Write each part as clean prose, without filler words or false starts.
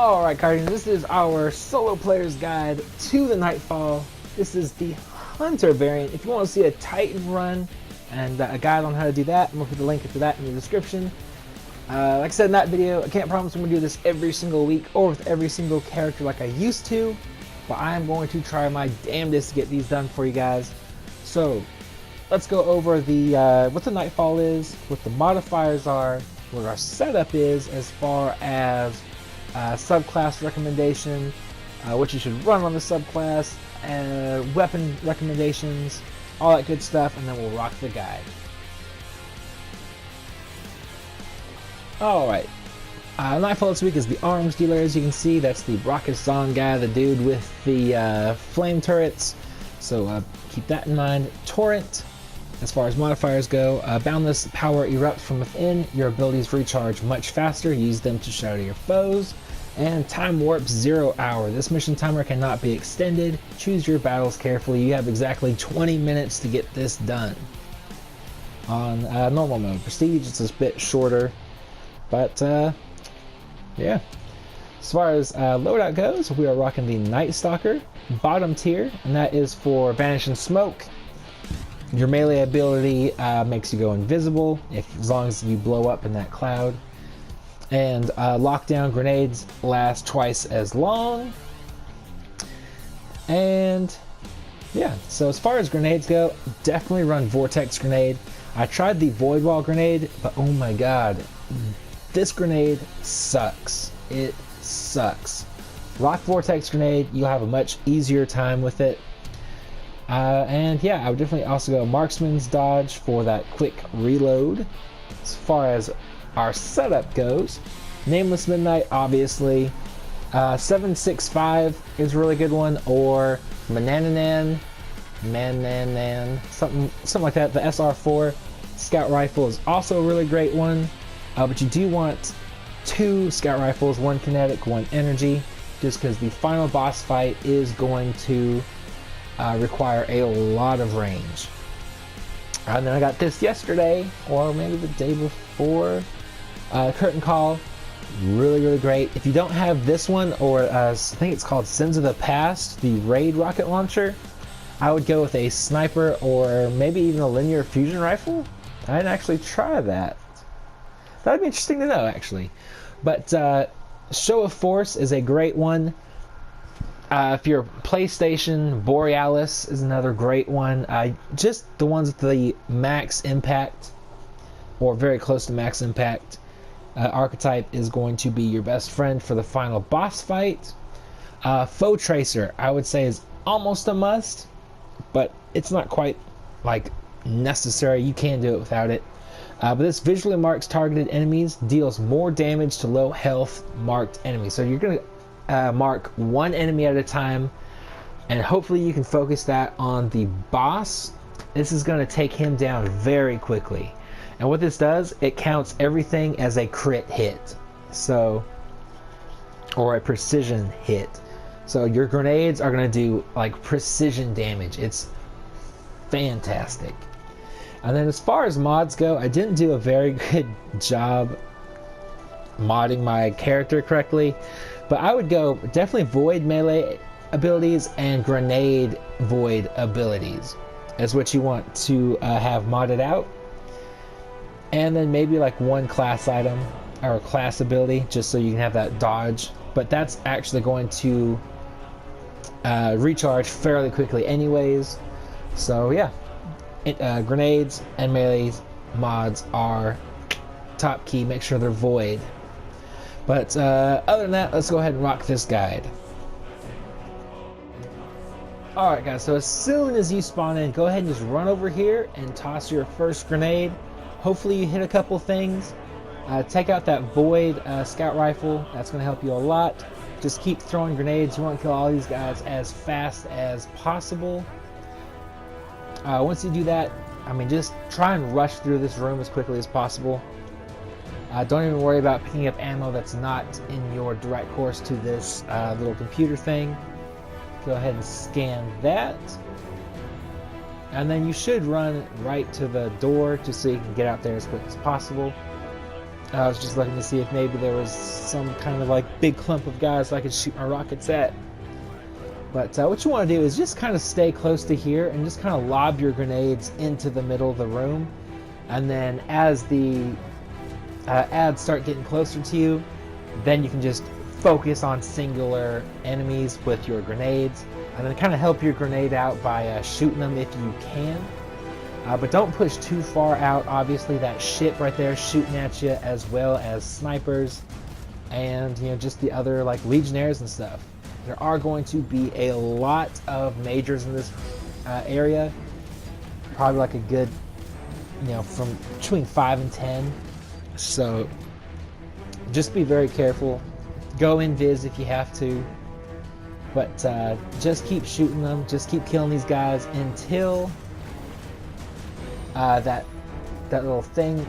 Alright guys, this is our solo player's guide to the Nightfall. This is the Hunter variant. If you want to see a Titan run and a guide on how to do that, I'm going to put the link to that in the description. Like I said in that video, I can't promise I'm going to do this every single week or with every single character like I used to, but I am going to try my damnedest to get these done for you guys. So, let's go over the what the Nightfall is, what the modifiers are, what our setup is as far as subclass recommendation, what you should run on the subclass, weapon recommendations, all that good stuff, and then we'll rock the guide. Alright, Nightfall this week is the arms dealer. As you can see, that's the Brockazon guy, the dude with the flame turrets, so keep that in mind. Torrent, as far as modifiers go, boundless power erupts from within, your abilities recharge much faster, use them to shatter your foes. And time warp 0 hour. This mission timer cannot be extended. Choose your battles carefully. You have exactly 20 minutes to get this done. On normal mode. Prestige, it's a bit shorter, but yeah. As far as loadout goes, we are rocking the Night Stalker, bottom tier, and that is for Vanish and Smoke. Your melee ability makes you go invisible as long as you blow up in that cloud. And lockdown grenades last twice as long. And yeah, so as far as grenades go, definitely run Vortex grenade. I tried the Void Wall grenade, but oh my god, this grenade sucks. It sucks. Rock Vortex grenade, you'll have a much easier time with it. And yeah, I would definitely also go Marksman's Dodge for that quick reload. As far as our setup goes, Nameless Midnight, obviously. 765 is a really good one, or Manananan, something like that. The SR4 Scout Rifle is also a really great one, but you do want 2 Scout Rifles, 1 kinetic, 1 energy, just because the final boss fight is going to require a lot of range. And then I got this yesterday, or maybe the day before. Curtain Call, really great. If you don't have this one, or I think it's called Sins of the Past, the Raid rocket launcher, I would go with a sniper or maybe even a linear fusion rifle. I didn't actually try that. That'd be interesting to know, actually. But Show of Force is a great one. If you're PlayStation, Borealis is another great one. Just the ones with the max impact, or very close to max impact. Archetype is going to be your best friend for the final boss fight. Foe Tracer, I would say, is almost a must, but it's not quite like necessary. You can do it without it. But this visually marks targeted enemies, deals more damage to low health marked enemies. So you're going to mark one enemy at a time, and hopefully you can focus that on the boss. This is going to take him down very quickly. And what this does, it counts everything as a crit hit, so, or a precision hit. So your grenades are going to do like precision damage. It's fantastic. And then as far as mods go, I didn't do a very good job modding my character correctly, but I would go definitely void melee abilities and grenade void abilities as what you want to have modded out. And then maybe like 1 class item or class ability, just so you can have that dodge. But that's actually going to recharge fairly quickly anyways. So yeah, grenades and melee mods are top key. Make sure they're void. But other than that, let's go ahead and rock this guide. Alright guys, so as soon as you spawn in, go ahead and just run over here and toss your first grenade. Hopefully you hit a couple things. Take out that Void Scout Rifle. That's going to help you a lot. Just keep throwing grenades. You want to kill all these guys as fast as possible. Once you do that, I mean, just try and rush through this room as quickly as possible. Don't even worry about picking up ammo that's not in your direct course to this little computer thing. Go ahead and scan that. And then you should run right to the door just so you can get out there as quick as possible. I was just looking to see if maybe there was some kind of like big clump of guys I could shoot my rockets at. But what you want to do is just kind of stay close to here and just kind of lob your grenades into the middle of the room. And then as the ads start getting closer to you, then you can just focus on singular enemies with your grenades. And then kind of help your grenade out by shooting them if you can. But don't push too far out. Obviously that ship right there shooting at you, as well as snipers and just the other like legionnaires and stuff. There are going to be a lot of majors in this area. Probably like a good, from between 5 and 10. So just be very careful. Go invis if you have to. But just keep shooting them. Just keep killing these guys until that little thing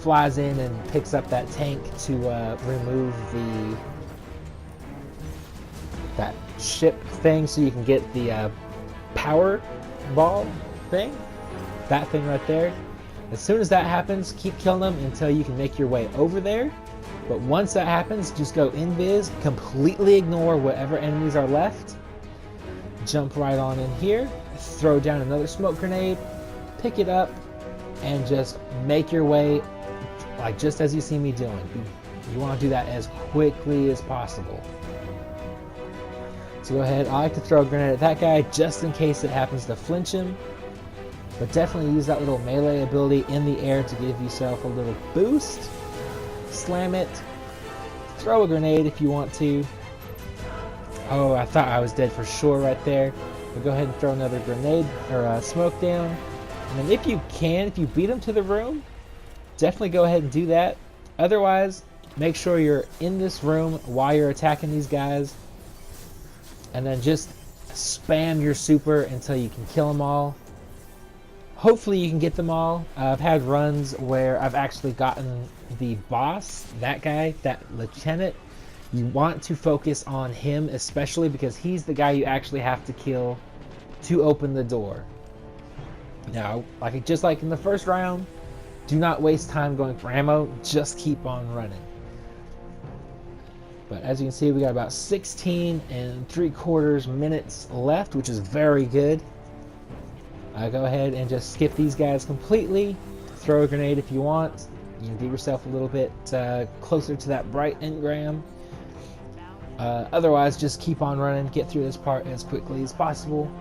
flies in and picks up that tank to remove that ship thing, so you can get the power ball thing. That thing right there. As soon as that happens, keep killing them until you can make your way over there. But once that happens, just go invis, completely ignore whatever enemies are left. Jump right on in here, throw down another smoke grenade, pick it up, and just make your way, like just as you see me doing. You want to do that as quickly as possible. So go ahead, I like to throw a grenade at that guy just in case it happens to flinch him. But definitely use that little melee ability in the air to give yourself a little boost. Slam it. Throw a grenade if you want to. Oh, I thought I was dead for sure right there. But go ahead and throw another grenade or smoke down. And then if you can, if you beat them to the room, definitely go ahead and do that. Otherwise, make sure you're in this room while you're attacking these guys. And then just spam your super until you can kill them all. Hopefully you can get them all. I've had runs where I've actually gotten the boss, that guy, that lieutenant. You want to focus on him especially because he's the guy you actually have to kill to open the door. Now, just like in the first round, do not waste time going for ammo. Just keep on running. But as you can see, we got about 16 3/4 minutes left, which is very good. Go ahead and just skip these guys completely. Throw a grenade if you want. You can get yourself a little bit closer to that bright engram. Otherwise, just keep on running. Get through this part as quickly as possible.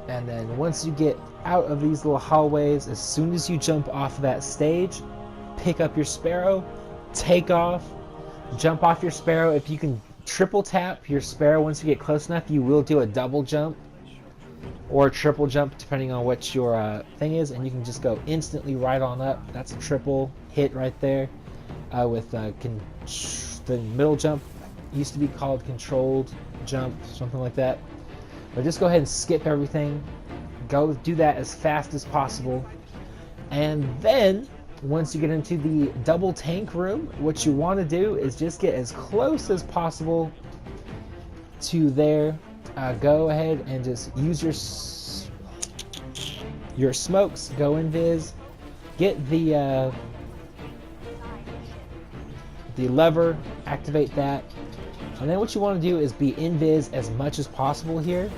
And then once you get out of these little hallways, as soon as you jump off of that stage, pick up your Sparrow, take off, jump off your Sparrow. If you can triple tap your Sparrow once you get close enough, you will do a double jump or a triple jump depending on what your thing is, and you can just go instantly right on up. That's a triple hit right there. With the middle jump used to be called controlled jump, something like that. But just go ahead and skip everything. Go do that as fast as possible. And then once you get into the double tank room, what you want to do is just get as close as possible to there. Go ahead and just use your smokes. Go invis. Get the lever. Activate that. And then what you want to do is be invis as much as possible here.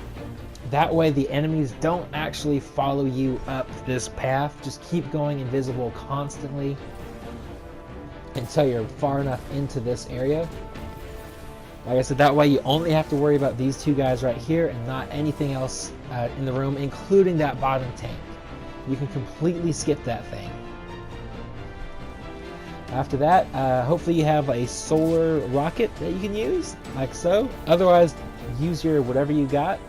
That way the enemies don't actually follow you up this path. Just keep going invisible constantly until you're far enough into this area. Like I said, that way you only have to worry about these two guys right here and not anything else in the room, including that bottom tank. You can completely skip that thing. After that, hopefully you have a solar rocket that you can use, like so. Otherwise, use your whatever you got.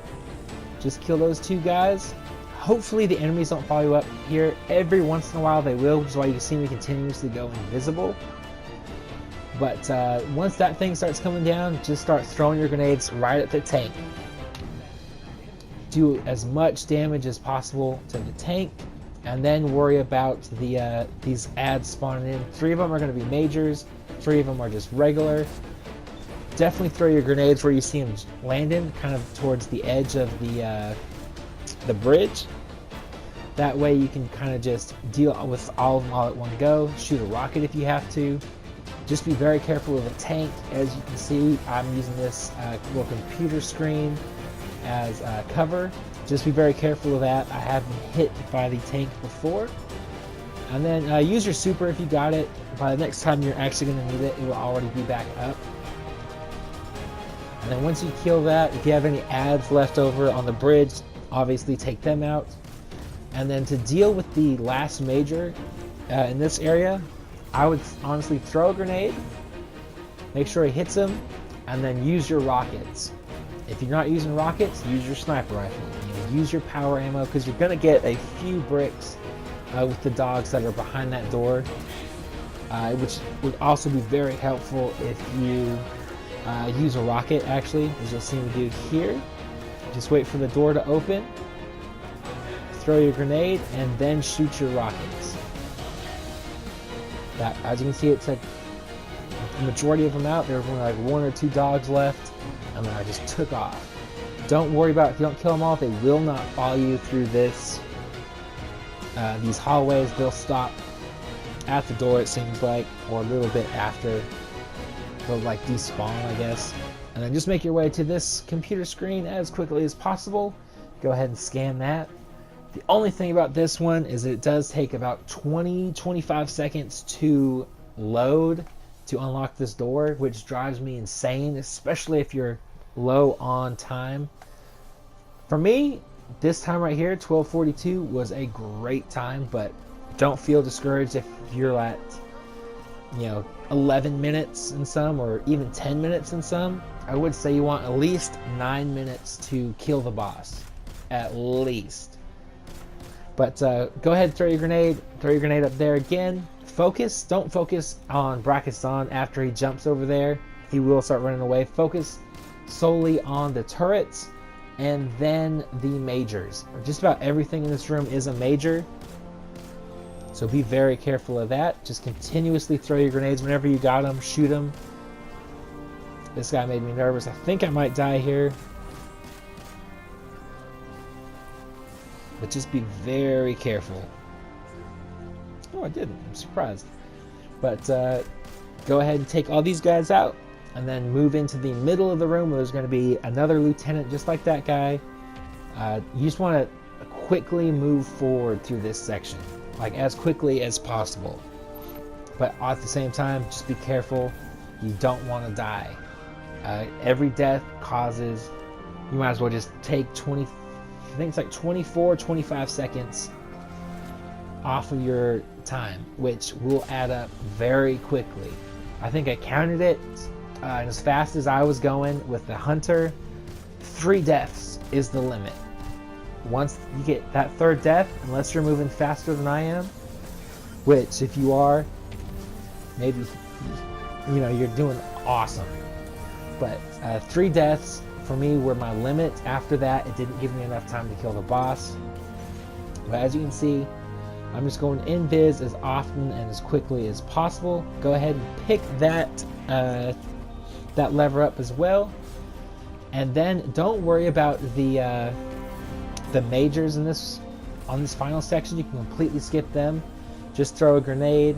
Just kill those two guys. Hopefully the enemies don't follow you up here. Every once in a while they will, which is why you can see me continuously go invisible. But once that thing starts coming down, just start throwing your grenades right at the tank. Do as much damage as possible to the tank, and then worry about the these ads spawning in. 3 of them are going to be majors, 3 of them are just regular. Definitely throw your grenades where you see them landing, kind of towards the edge of the bridge. That way you can kind of just deal with all of them all at one go. Shoot a rocket if you have to. Just be very careful with a tank. As you can see, I'm using this little computer screen as cover. Just be very careful of that. I have been hit by the tank before. And then use your super if you got it. By the next time you're actually going to need it, it will already be back up. And then once you kill that, if you have any ads left over on the bridge, obviously take them out. And then to deal with the last major in this area, I would honestly throw a grenade, make sure it hits him, and then use your rockets. If you're not using rockets, use your sniper rifle. Use your power ammo, because you're going to get a few bricks with the dogs that are behind that door, which would also be very helpful if you use a rocket, actually, as you'll see me do here. Just wait for the door to open, throw your grenade, and then shoot your rockets. That, as you can see, it took the majority of them out. There were only like 1 or 2 dogs left, and then I just took off. Don't worry about if you don't kill them all, they will not follow you through these hallways. They'll stop at the door, it seems like, or a little bit after. They'll like despawn, I guess. And then just make your way to this computer screen as quickly as possible. Go ahead and scan that. The only thing about this one is it does take about 20-25 seconds to load to unlock this door, which drives me insane, especially if you're low on time. For me, this time right here, 12:42, was a great time, but don't feel discouraged if you're at 11 minutes in some, or even 10 minutes in some. I would say you want at least 9 minutes to kill the boss, at least. But go ahead and throw your grenade up there again. Focus, don't focus on Brakistan after he jumps over there. He will start running away. Focus solely on the turrets and then the majors. Just about everything in this room is a major, so be very careful of that. Just continuously throw your grenades whenever you got them. Shoot them. This guy made me nervous. I think I might die here, but just be very careful. Oh, I didn't. I'm surprised. But go ahead and take all these guys out, and then move into the middle of the room where there's going to be another lieutenant just like that guy. You just want to quickly move forward through this section, like as quickly as possible. But at the same time, just be careful. You don't want to die. Every death causes, you might as well just take 20, I think it's like 24-25 seconds off of your time, which will add up very quickly. I think I counted it, and as fast as I was going with the hunter, 3 deaths is the limit. Once you get that 3rd death, unless you're moving faster than I am, which if you are, maybe you're doing awesome. But 3 deaths for me were my limit. After that, it didn't give me enough time to kill the boss. But as you can see, I'm just going invis as often and as quickly as possible. Go ahead and pick that that lever up as well, and then don't worry about the majors on this final section. You can completely skip them. Just throw a grenade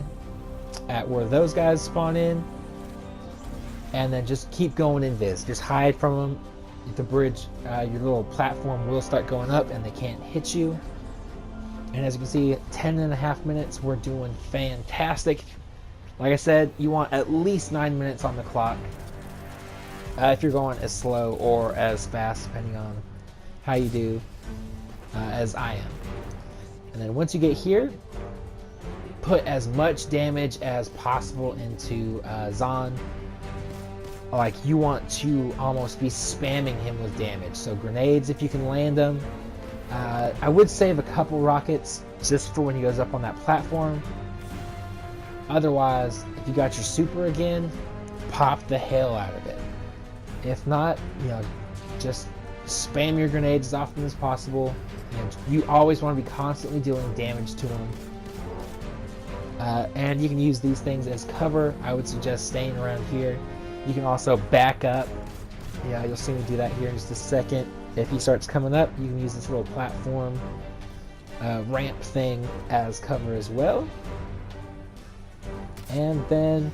at where those guys spawn in, and then just keep going invis. Just hide from them. The bridge, your little platform will start going up, and they can't hit you. And as you can see, 10.5 minutes, we're doing fantastic. Like I said, you want at least 9 minutes on the clock if you're going as slow or as fast, depending on how you do, as I am. And then once you get here, put as much damage as possible into Zahn. Like, you want to almost be spamming him with damage. So grenades, if you can land them. I would save a couple rockets just for when he goes up on that platform. Otherwise, if you got your super again, pop the hell out of it. If not, just spam your grenades as often as possible. You always want to be constantly dealing damage to them. And you can use these things as cover. I would suggest staying around here. You can also back up. Yeah, you'll see me do that here in just a second. If he starts coming up, you can use this little platform ramp thing as cover as well. And then,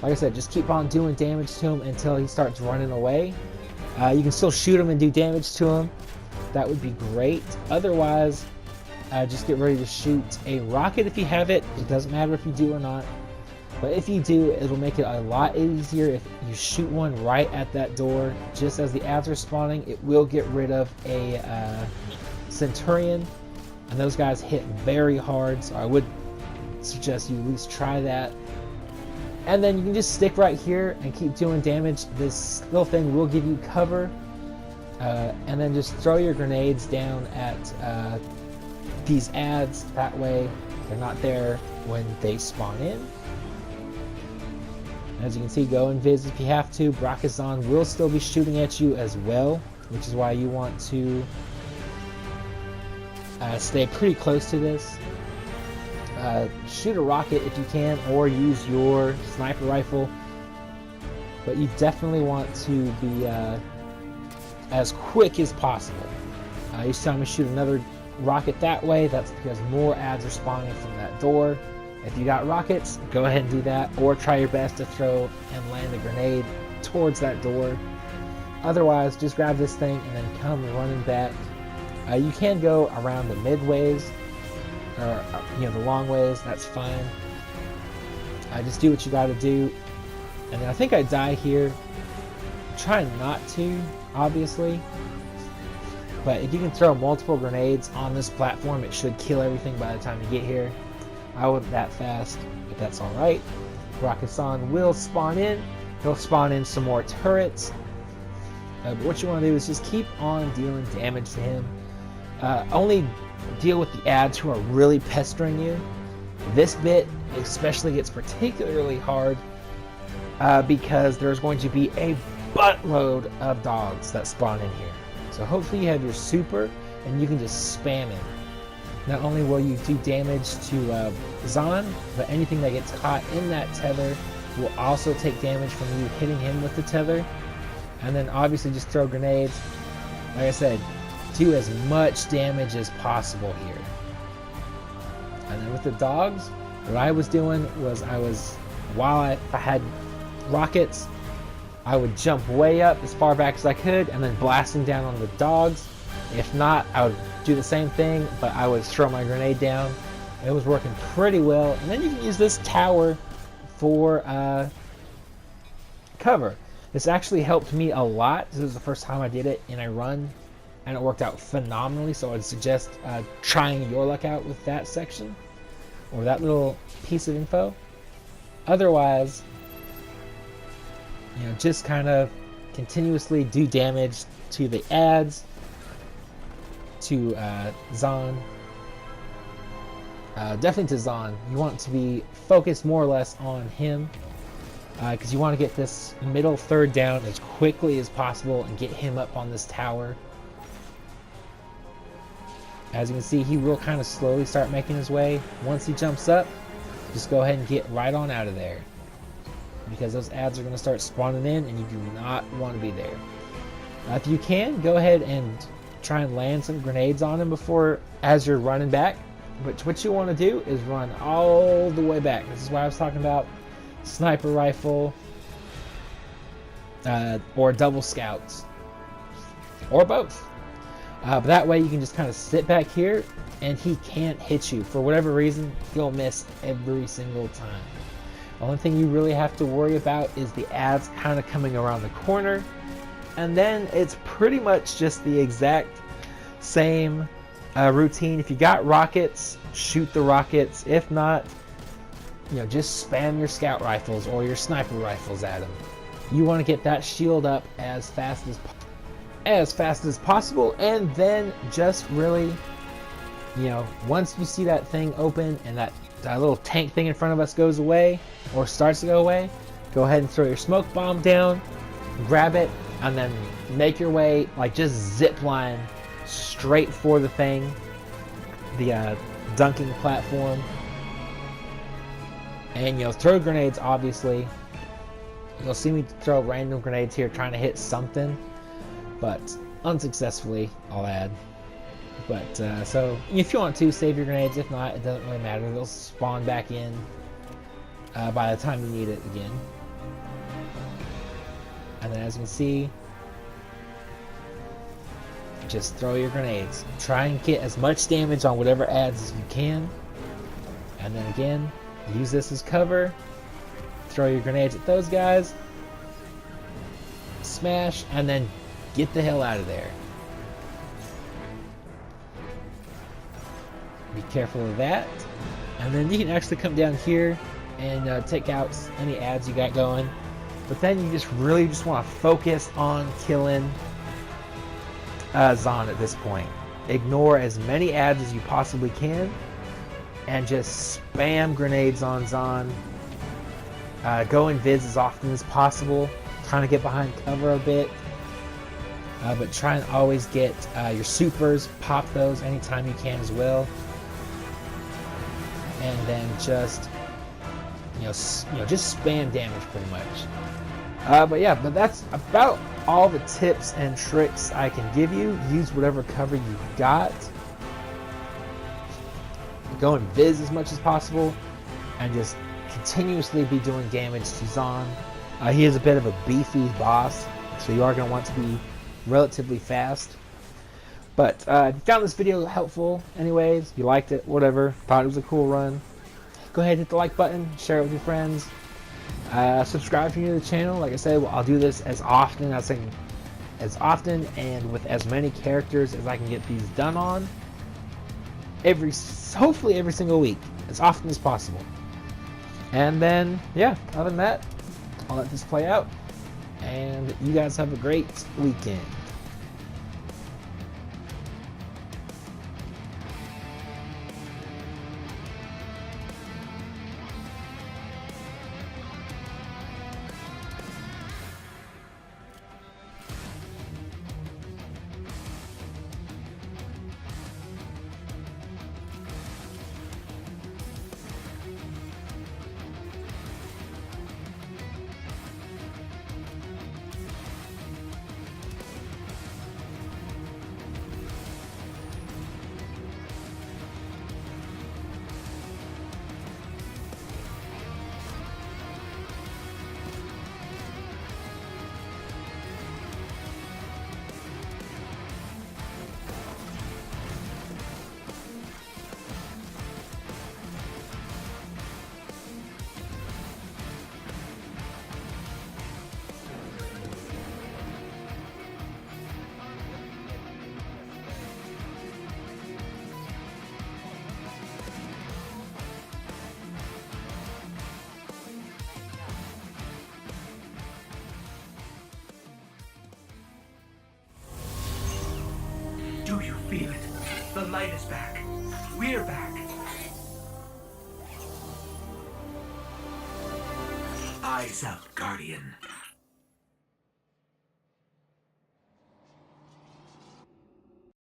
like I said, just keep on doing damage to him until he starts running away. You can still shoot him and do damage to him. That would be great. Otherwise, just get ready to shoot a rocket if you have it. It doesn't matter if you do or not. But if you do, it'll make it a lot easier if you shoot one right at that door. Just as the ads are spawning, it will get rid of a Centurion. And those guys hit very hard, so I would suggest you at least try that. And then you can just stick right here and keep doing damage. This little thing will give you cover. And then just throw your grenades down at these ads. That way they're not there when they spawn in. As you can see, go invis if you have to. Brakazan will still be shooting at you as well, which is why you want to stay pretty close to this. Shoot a rocket if you can, or use your sniper rifle, but you definitely want to be as quick as possible. Each time you shoot another rocket that way, that's because more ads are spawning from that door. If you got rockets, go ahead and do that, or try your best to throw and land a grenade towards that door. Otherwise, just grab this thing and then come running back. You can go around the midways, or the long ways. That's fine. Just do what you got to do. And then I think I die here. Try not to, obviously. But if you can throw multiple grenades on this platform, it should kill everything by the time you get here. I wasn't that fast, but that's alright. Brakazan will spawn in. He'll spawn in some more turrets. But what you want to do is just keep on dealing damage to him. Only deal with the ads who are really pestering you. This bit especially gets particularly hard because there's going to be a buttload of dogs that spawn in here. So hopefully you have your super and you can just spam it. Not only will you do damage to Zahn, but anything that gets caught in that tether will also take damage from you hitting him with the tether. And then obviously just throw grenades. Like I said, do as much damage as possible here. And then with the dogs, what I was doing was while I had rockets, I would jump way up as far back as I could and then blasting down on the dogs. If not, I would do the same thing, but I would throw my grenade down. It was working pretty well. And then you can use this tower for cover. This actually helped me a lot. This was the first time I did it in a run, and it worked out phenomenally. So I'd suggest trying your luck out with that section, or that little piece of info. Otherwise, just kind of continuously do damage to the ads, to Zahn. Definitely to Zahn. You want to be focused more or less on him, because you want to get this middle third down as quickly as possible and get him up on this tower. As you can see, he will kind of slowly start making his way. Once he jumps up, just go ahead and get right on out of there, because those ads are going to start spawning in and you do not want to be there. If you can, go ahead and try and land some grenades on him as you're running back. But what you want to do is run all the way back. This is why I was talking about sniper rifle or double scouts, or both. But that way you can just kind of sit back here and he can't hit you. For whatever reason, he'll miss every single time. The only thing you really have to worry about is the ads kind of coming around the corner. And then it's pretty much just the exact same routine. If you got rockets, shoot the rockets. If not, just spam your scout rifles or your sniper rifles at them. You want to get that shield up as fast as possible, and then just really, once you see that thing open and that little tank thing in front of us goes away or starts to go away, go ahead and throw your smoke bomb down, grab it, and then make your way, just zip line straight for the thing, the dunking platform, and throw grenades. Obviously, you'll see me throw random grenades here trying to hit something, but unsuccessfully, I'll add. But so if you want to save your grenades, if not, it doesn't really matter. They'll spawn back in by the time you need it again. And then as you can see, just throw your grenades. Try and get as much damage on whatever adds as you can. And then again, use this as cover. Throw your grenades at those guys. Smash, and then get the hell out of there. Be careful of that. And then you can actually come down here and take out any ads you got going. But then you just really just want to focus on killing Zon at this point. Ignore as many ads as you possibly can and just spam grenades on Zon. Go in vids as often as possible. Trying to get behind cover a bit. But try and always get your supers. Pop those anytime you can as well. And then just just spam damage pretty much. But that's about all the tips and tricks I can give you. Use whatever cover you got. Go in viz as much as possible, and just continuously be doing damage to Zon. He is a bit of a beefy boss, so you are going to want to be relatively fast. But if you found this video helpful, anyways, you liked it, whatever, thought it was a cool run, go ahead and hit the like button, share it with your friends. Subscribe if you're new to the channel. Like I said, I'll do this as often and with as many characters as I can get these done on. Hopefully every single week, as often as possible. And then, yeah, other than that, I'll let this play out. And you guys have a great weekend. Do you feel it? The light is back. We're back. Eyes out, Guardian.